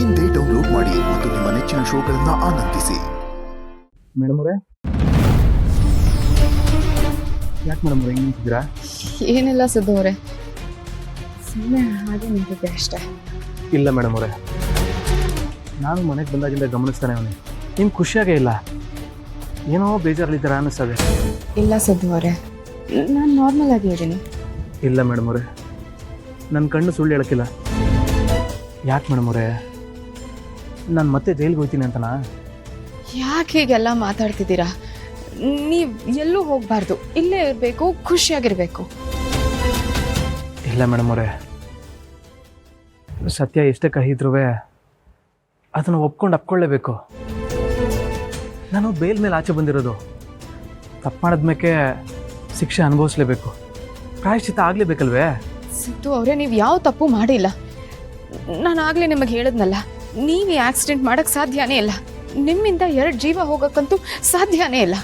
ಇಂದೇ ಡೌನ್ಲೋಡ್ ಮಾಡಿ ಮತ್ತು ನಿಮ್ಮ ನೆಚ್ಚಿನ ಶೋಗಳನ್ನು ಆನಂದಿಸಿ. ಮೇಡಮ್ ಅವರೇ, ಯಾಕೆ ಮೇಡಮ್ ಅವರೇ ಹಿಂಗೆ ನಿಂತಿದ್ದೀರಾ? ಏನಿಲ್ಲ ಸಿದ್ದು ಅವರೇ, ಸುಮ್ಮನೆ ಹಾಗೆ ನಿಂತಿದ್ದೆ ಅಷ್ಟೇ. ಇಲ್ಲ ಮೇಡಮ್ ಅವರೇ, ನಾನು ಮನೆಗೆ ಬಂದಾಗಿಂದ ಗಮನಿಸ್ತಾನೆ ಅವನೇ ನಿಮ್ಗೆ ಖುಷಿಯಾಗೇ ಇಲ್ಲ, ಏನೋ ಬೇಜಾರಲ್ಲಿದ್ದೀರಾ ಅನ್ನಿಸ್ತದೆ. ಇಲ್ಲ ಸಿದ್ದು ಅವರೇ, ನಾನು ನಾರ್ಮಲ್ ಆಗಿ ಇದ್ದೀನಿ. ಇಲ್ಲ ಮೇಡಮ್ ಅವರೇ, ನನ್ನ ಕಣ್ಣು ಸುಳ್ಳು ಹೇಳೋಕ್ಕಿಲ್ಲ. ಯಾಕೆ ಮೇಡಮ್ ಅವರೇ, ನಾನು ಮತ್ತೆ ಜೈಲಿಗೆ ಹೋಗ್ತೀನಿ ಅಂತನಾ? ಯಾಕೆ ಹೀಗೆಲ್ಲ ಮಾತಾಡ್ತಿದ್ದೀರಾ? ನೀವು ಎಲ್ಲೂ ಹೋಗಬಾರ್ದು, ಇಲ್ಲೇ ಇರಬೇಕು, ಖುಷಿಯಾಗಿರಬೇಕು. ಇಲ್ಲ ಮೇಡಮ್ ಅವರೇ, ಸತ್ಯ ಎಷ್ಟೇ ಕಹಿ ಇದ್ರೂ ಅದನ್ನು ಅಪ್ಕೊಳ್ಳೇಬೇಕು. ನಾನು ಬೇಲ್ ಮೇಲೆ ಆಚೆ ಬಂದಿರೋದು, ತಪ್ಪು ಮಾಡಿದ್ಮೇಲೆ ಶಿಕ್ಷೆ ಅನುಭವಿಸ್ಲೇಬೇಕು, ಪ್ರಾಯಶ್ಚಿತ್ತ ಆಗಲೇಬೇಕಲ್ವೇ? ಸಿದ್ದು ಅವರೇ, ನೀವು ಯಾವ ತಪ್ಪು ಮಾಡಿಲ್ಲ. ನಾನು ಆಗಲೇ ನಿಮಗೆ ಹೇಳಿದ್ನಲ್ಲ, ನೀವು ಈ ಆಕ್ಸಿಡೆಂಟ್ ಮಾಡೋಕ್ಕೆ ಸಾಧ್ಯನೇ ಇಲ್ಲ. ನಿಮ್ಮಿಂದ 2 ಜೀವ ಹೋಗೋಕ್ಕಂತೂ ಸಾಧ್ಯನೇ ಇಲ್ಲ.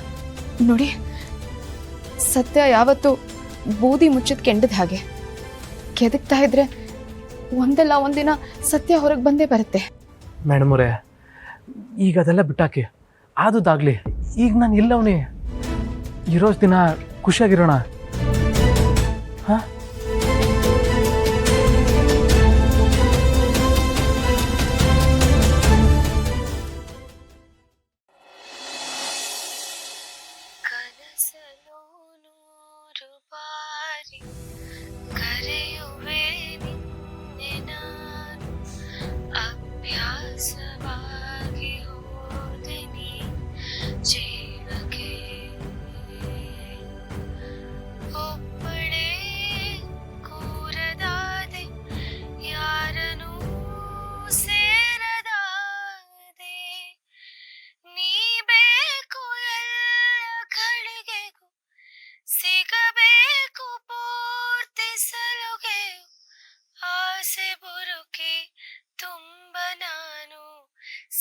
ನೋಡಿ, ಸತ್ಯ ಯಾವತ್ತೂ ಬೂದಿ ಮುಚ್ಚಿದ ಕೆಂಡದ ಹಾಗೆ, ಕೆದಕ್ತಾ ಇದ್ರೆ ಒಂದಲ್ಲ ಒಂದಿನ ಸತ್ಯ ಹೊರಗೆ ಬಂದೇ ಬರುತ್ತೆ. ಮೇಡಮ್ ಅವರೇ, ಈಗ ಅದೆಲ್ಲ ಬಿಟ್ಟಾಕಿ, ಆದುದಾಗಲಿ. ಈಗ ನಾನು ಇಲ್ಲವನೇ, ಇರೋ ದಿನ ಖುಷಿಯಾಗಿರೋಣ. ಹಾಂ, ಕನಸಲು 100 ಬಾರಿ ಕರೆಯುವೆ ನಿನ್ನೆ ನಾನು, ಅಭ್ಯಾಸವಾಗಿ ಹೋದೆ ನೀ ಜೀವಕ್ಕೆ. ಒಬ್ಬಳೇ ಕೂರದಾದೆ, ಯಾರನೂ ಸೇರದಾದೆ, ನೀ ಬೇಕು ಎಲ್ಲ ಗಳಿಗೆಗೂ, ಸಿಗಬೇಕು ಪೂರ್ತಿ ಸಲುಗೆ. ಆಸೆ ಬುರುಕಿ ತುಂಬ ನಾನು,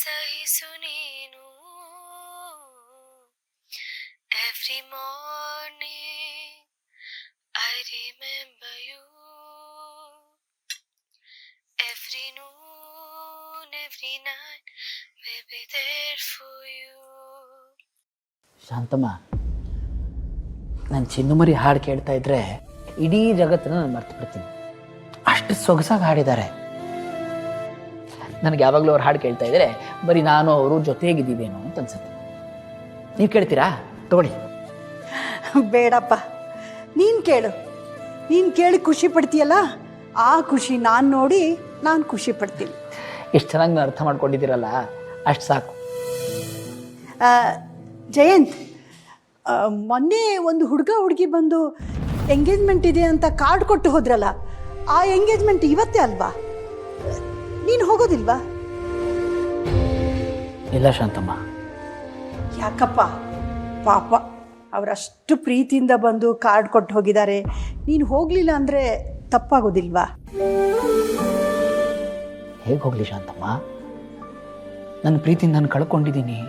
ಸಹಿಸು ನೀನು. Every morning I remember you, every noon, every night will be there for you. Shanthamma, ನಾನು ಚಿನ್ನುಮರಿ ಹಾಡು ಕೇಳ್ತಾ ಇದ್ರೆ ಇಡೀ ಜಗತ್ತನ್ನು ನಾನು ಮರ್ತು ಬಿಡ್ತೀನಿ. ಅಷ್ಟು ಸೊಗಸಾಗಿ ಹಾಡಿದ್ದಾರೆ. ನನಗೆ ಯಾವಾಗಲೂ ಅವ್ರು ಹಾಡು ಕೇಳ್ತಾ ಇದ್ರೆ ಬರೀ ನಾನು ಅವರು ಜೊತೆಗಿದ್ದೀವೇನೋ ಅಂತ ಅನ್ಸುತ್ತೆ. ನೀವು ಕೇಳ್ತೀರಾ? ತಗೊಳ್ಳಿ. ಬೇಡಪ್ಪ, ನೀನು ಕೇಳು. ನೀನು ಕೇಳಿ ಖುಷಿ ಪಡ್ತೀಯಲ್ಲ, ಆ ಖುಷಿ ನಾನು ನೋಡಿ ನಾನು ಖುಷಿ ಪಡ್ತೀನಿ. ಎಷ್ಟು ಚೆನ್ನಾಗಿ ನಾನು ಅರ್ಥ ಮಾಡ್ಕೊಂಡಿದ್ದೀರಲ್ಲ, ಅಷ್ಟು ಸಾಕು. ಜಯಂತ್, ಮೊನ್ನೆ ಒಂದು ಹುಡುಗಿ ಬಂದು ಎಂಗೇಜ್ಮೆಂಟ್ ಇದೆ ಅಂತ ಕಾರ್ಡ್ ಕೊಟ್ಟು ಹೋದ್ರಲ್ಲ, ಆ ಎಂಗೇಜ್ಮೆಂಟ್ ಇವತ್ತೇ ಅಲ್ವಾ? ನೀನು ಹೋಗೋದಿಲ್ವಾ? ಇಲ್ಲ ಶಾಂತಮ್ಮ. ಯಾಕಪ್ಪ, ಪಾಪ ಅವರಷ್ಟು ಪ್ರೀತಿಯಿಂದ ಬಂದು ಕಾರ್ಡ್ ಕೊಟ್ಟು ಹೋಗಿದ್ದಾರೆ, ನೀನು ಹೋಗಲಿಲ್ಲ ಅಂದರೆ ತಪ್ಪಾಗೋದಿಲ್ವಾ? ಹೇಗೆ ಹೋಗಲಿ ಶಾಂತಮ್ಮ, ನನ್ನ ಪ್ರೀತಿ ನಾನು ಕಳ್ಕೊಂಡಿದ್ದೀನಿ.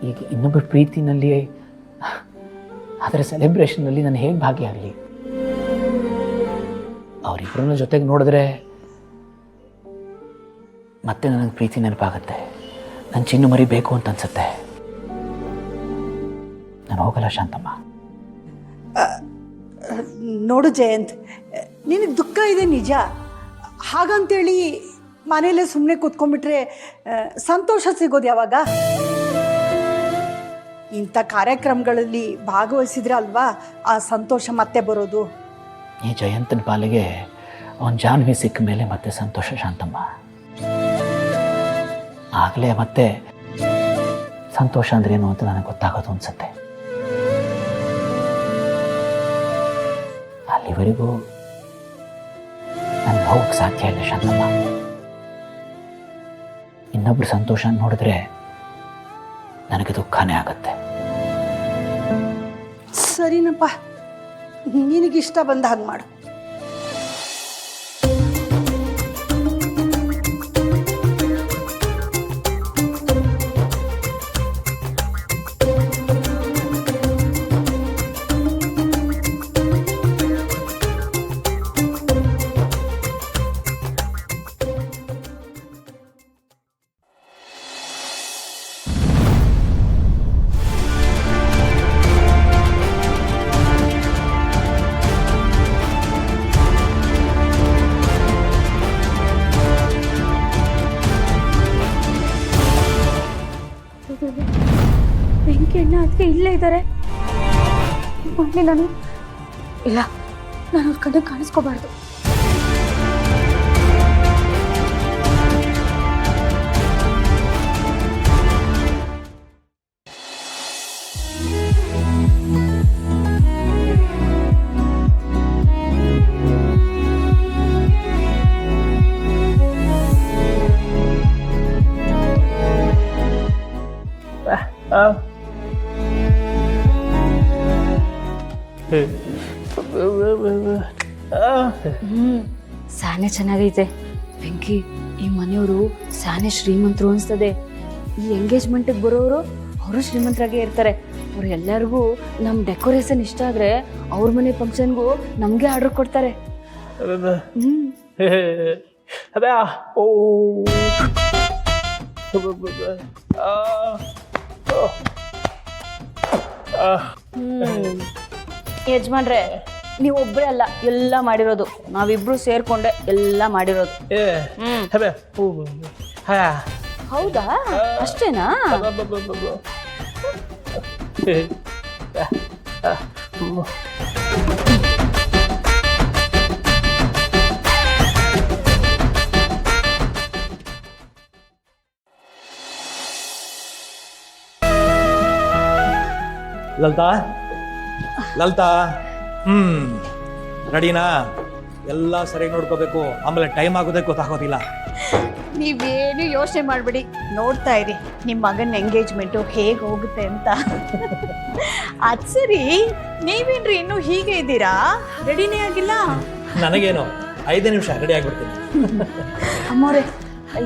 ಈಗ ಇನ್ನೊಬ್ಬರ ಪ್ರೀತಿನಲ್ಲಿ, ಅದರ ಸೆಲೆಬ್ರೇಷನ್ನಲ್ಲಿ ನಾನು ಹೇಗೆ ಭಾಗಿಯಾಗಲಿ? ಅವರಿಬ್ಬರನ್ನ ಜೊತೆಗೆ ನೋಡಿದ್ರೆ ಮತ್ತೆ ನನಗೆ ಪ್ರೀತಿ ನೆನಪಾಗುತ್ತೆ. ನನ್ನ ಚಿನ್ನು ಮರಿಬೇಕು ಅಂತ ಅನ್ಸುತ್ತೆ. ನಾನು ಹೋಗಲ್ಲ ಶಾಂತಮ್ಮ. ನೋಡು ಜಯಂತ್, ನಿನಗೆ ದುಃಖ ಇದೆ ನಿಜ. ಹಾಗಂತೇಳಿ ಮನೇಲೇ ಸುಮ್ಮನೆ ಕೂತ್ಕೊಂಡ್ಬಿಟ್ರೆ ಸಂತೋಷ ಸಿಗೋದು ಯಾವಾಗ? ಇಂಥ ಕಾರ್ಯಕ್ರಮಗಳಲ್ಲಿ ಭಾಗವಹಿಸಿದ್ರೆ ಅಲ್ವಾ ಆ ಸಂತೋಷ ಮತ್ತೆ ಬರೋದು. ಈ ಜಯಂತನ ಪಾಲಿಗೆ ಅವನ ಜಾನ್ವಿ ಸಿಕ್ಕ ಮೇಲೆ ಮತ್ತೆ ಸಂತೋಷ ಶಾಂತಮ್ಮ. ಆಗಲೇ ಮತ್ತೆ ಸಂತೋಷ ಅಂದ್ರೇನು ಅಂತ ನನಗೆ ಗೊತ್ತಾಗೋದು ಅನ್ಸುತ್ತೆ. ಅಲ್ಲಿವರೆಗೂ ನಾನು ಹೋಗಕ್ಕೆ ಸಾಧ್ಯ ಇಲ್ಲ ಶಾಂತಮ್ಮ. ಇನ್ನೊಬ್ರು ಸಂತೋಷ ನೋಡಿದ್ರೆ ನನಗೆ ದುಃಖನೇ ಆಗುತ್ತೆ. ಸರಿನಪ್ಪ, ನಿನಗಿಷ್ಟ ಬಂದ ಹಾಗೆ ಮಾಡು. ಇನ್ನು ಅದಕ್ಕೆ ಇಲ್ಲೇ ಇದ್ದಾರೆ. ಮಾಡ್ಲಿ ನಾನು? ಇಲ್ಲ, ನಾನು ಅವ್ರ ಕಡೆ ಕಾಣಿಸ್ಕೋಬಾರ್ದು. ಸಾನೆ ಚೆನ್ನಾಗೈತೆ ವೆಂಕಿ. ಈ ಮನೆಯವರು ಸಾನೆ ಶ್ರೀಮಂತರು ಅನ್ಸ್ತದೆ. ಈ ಎಂಗೇಜ್ಮೆಂಟಿಗೆ ಬರೋರು ಅವರು ಶ್ರೀಮಂತರಾಗೇ ಇರ್ತಾರೆ. ಅವ್ರು ಎಲ್ಲರಿಗೂ ನಮ್ಮ ಡೆಕೋರೇಷನ್ ಇಷ್ಟ ಆದ್ರೆ ಅವ್ರ ಮನೆ ಫಂಕ್ಷನ್ಗೂ ನಮಗೆ ಆರ್ಡರ್ ಕೊಡ್ತಾರೆ. ಯಜಮಾನ್ರೆ, ನೀವು ಒಬ್ಬರೇ ಅಲ್ಲ ಎಲ್ಲ ಮಾಡಿರೋದು, ನಾವಿಬ್ರು ಸೇರ್ಕೊಂಡೆ ಎಲ್ಲ ಮಾಡಿರೋದು. ಹೌದಾ? ಅಷ್ಟೇನಾ? ಲಲಿತಾ, ಲಲಿತಾ, ರೆಡಿನಾ? ಎಲ್ಲ ಸರಿಯಾಗಿ ನೋಡ್ಕೋಬೇಕು, ಆಮೇಲೆ ಟೈಮ್ ಆಗೋದೇ ಗೊತ್ತಾಗೋದಿಲ್ಲ. ನೀವೇನು ಯೋಚನೆ ಮಾಡಬೇಡಿ, ನೋಡ್ತಾ ಇರಿ ನಿಮ್ಮ ಮಗನ ಎಂಗೇಜ್ಮೆಂಟು ಹೇಗೆ ಹೋಗುತ್ತೆ ಅಂತ. ಅದು ಸರಿ, ನೀವೇನ್ರಿ ಇನ್ನೂ ಹೀಗೆ ಇದ್ದೀರಾ? ರೆಡಿನೇ ಆಗಿಲ್ಲ? ನನಗೇನು 5 ನಿಮಿಷ ರೆಡಿ ಆಗಿಬಿಡ್ತೀನಿ. ಅಮ್ಮೋರೆ,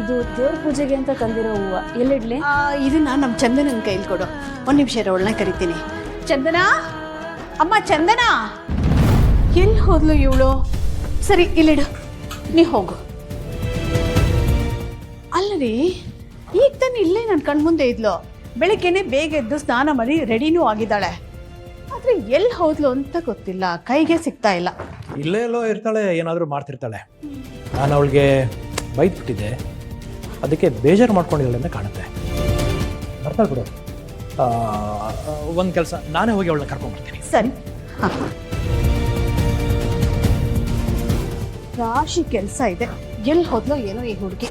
ಇದು ದೇವ್ರ ಪೂಜೆಗೆ ಅಂತ ತಂದಿರೋ ಹೂವು ಎಲ್ಲಿಡ್ಲಿ? ಇದನ್ನ ನಮ್ಮ ಚಂದನನ ಕೈಲಿ ಕೊಡು. ಒಂದು ನಿಮಿಷ ಅವಳನ್ನ ಕರಿತೀನಿ. ಚಂದನ, ಅಮ್ಮ ಚಂದನ, ಎಲ್ಲಿ ಹೋದ್ಲು ಇವಳು? ಸರಿ ಇಲ್ಲಿಡು, ನೀ ಹೋಗು. ಅಲ್ಲರಿ, ಈಗ ತಾನೆ ಇಲ್ಲೇ ನನ್ನ ಕಣ್ಮುಂದೆ ಇದ್ಲು. ಬೆಳಗ್ಗೆನೆ ಬೇಗ ಎದ್ದು ಸ್ನಾನ ಮಾಡಿ ರೆಡಿನೂ ಆಗಿದ್ದಾಳೆ. ಆದರೆ ಎಲ್ಲಿ ಹೋದ್ಲು ಅಂತ ಗೊತ್ತಿಲ್ಲ, ಕೈಗೆ ಸಿಗ್ತಾ ಇಲ್ಲ. ಇಲ್ಲೇ ಎಲ್ಲೋ ಇರ್ತಾಳೆ, ಏನಾದರೂ ಮಾಡ್ತಿರ್ತಾಳೆ. ನಾನು ಅವಳಿಗೆ ಬೈದ್ಬಿಟ್ಟಿದ್ದೆ, ಅದಕ್ಕೆ ಬೇಜಾರು ಮಾಡ್ಕೊಂಡಿದ್ದಾಳೆ ಅಂತ ಕಾಣುತ್ತೆ. ಬರ್ತಾಳೆ ಬಿಡು. ಒಂದು ಕೆಲಸ, ನಾನೇ ಹೋಗಿ ಅವಳನ್ನ ಕರ್ಕೊಂಡ್ಬರ್ತೀನಿ. ಸರಿ. ರಾಶಿ ಕೆಲಸ ಇದೆ, ಎಲ್ಲಿ ಹೋದ್ಲೋ ಏನೋ ಈ ಹುಡುಗಿ.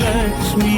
ಲಕ್ಷ್ಮೀ